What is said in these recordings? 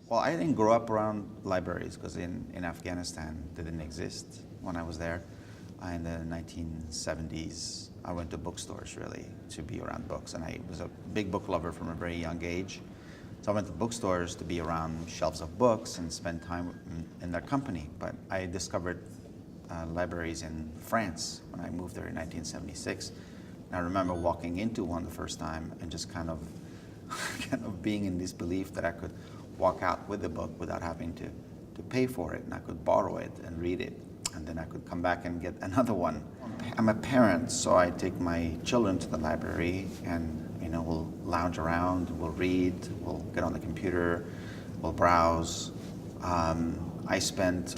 Well, I didn't grow up around libraries because in Afghanistan they didn't exist when I was there. In the 1970s, I went to bookstores really to be around books, and I was a big book lover from a very young age. So I went to bookstores to be around shelves of books and spend time in their company. But I discovered libraries in France when I moved there in 1976. And I remember walking into one the first time and just kind of being in disbelief that I could walk out with the book without having to pay for it, and I could borrow it and read it, and then I could come back and get another one. I'm a parent, so I take my children to the library, and we'll lounge around, we'll read, we'll get on the computer, we'll browse. I spent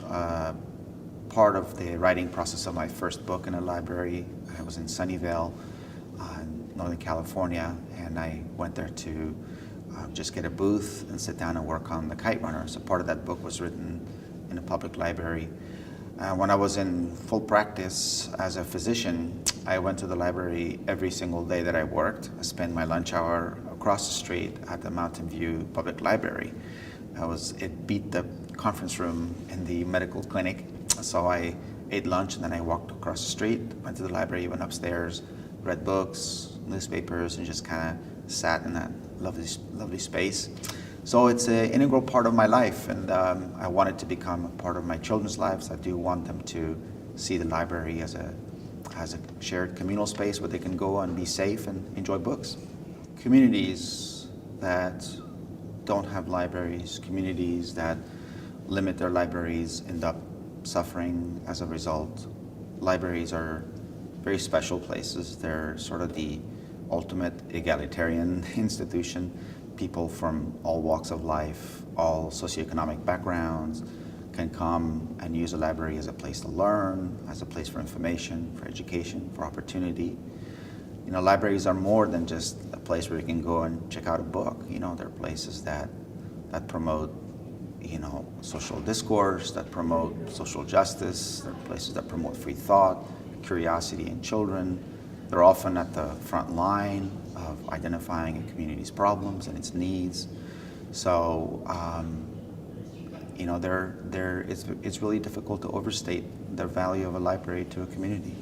part of the writing process of my first book in a library. I was in Sunnyvale, Northern California, and I went there to just get a booth and sit down and work on the Kite Runner. So part of that book was written in a public library. When I was in full practice as a physician, I went to the library every single day that I worked. I spent my lunch hour across the street at the Mountain View Public Library. It beat the conference room in the medical clinic. So I ate lunch and then I walked across the street, went to the library, went upstairs, read books, newspapers, and just kind of sat in that lovely space. So it's an integral part of my life, and I want it to become a part of my children's lives. I do want them to see the library as a shared communal space where they can go and be safe and enjoy books. Communities that don't have libraries, communities that limit their libraries, end up suffering as a result. Libraries are very special places. They're sort of the ultimate egalitarian institution. People from all walks of life, all socioeconomic backgrounds can come and use a library as a place to learn, as a place for information, for education, for opportunity. Libraries are more than just a place where you can go and check out a book. They're places that promote, social discourse, that promote social justice. They're places that promote free thought, curiosity in children. They're often at the front line of identifying a community's problems and its needs. So, it's really difficult to overstate the value of a library to a community.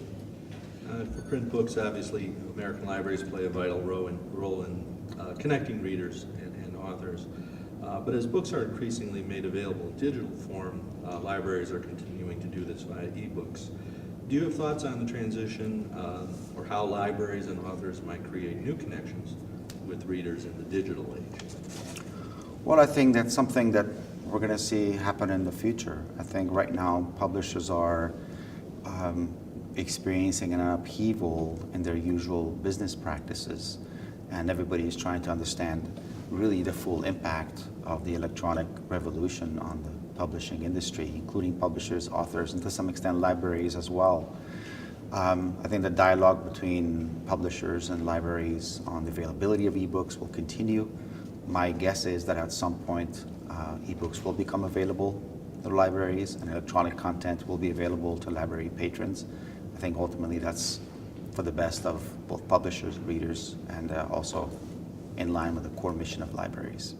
For print books, obviously, American libraries play a vital role in connecting readers and authors. But as books are increasingly made available in digital form, libraries are continuing to do this via ebooks. Do you have thoughts on the transition or how libraries and authors might create new connections with readers in the digital age? Well, I think that's something that we're going to see happen in the future. I think right now publishers are experiencing an upheaval in their usual business practices, and everybody is trying to understand really the full impact of the electronic revolution on the publishing industry, including publishers, authors, and to some extent libraries as well. I think the dialogue between publishers and libraries on the availability of ebooks will continue. My guess is that at some point ebooks will become available to libraries and electronic content will be available to library patrons. I think ultimately that's for the best of both publishers, readers, and also in line with the core mission of libraries.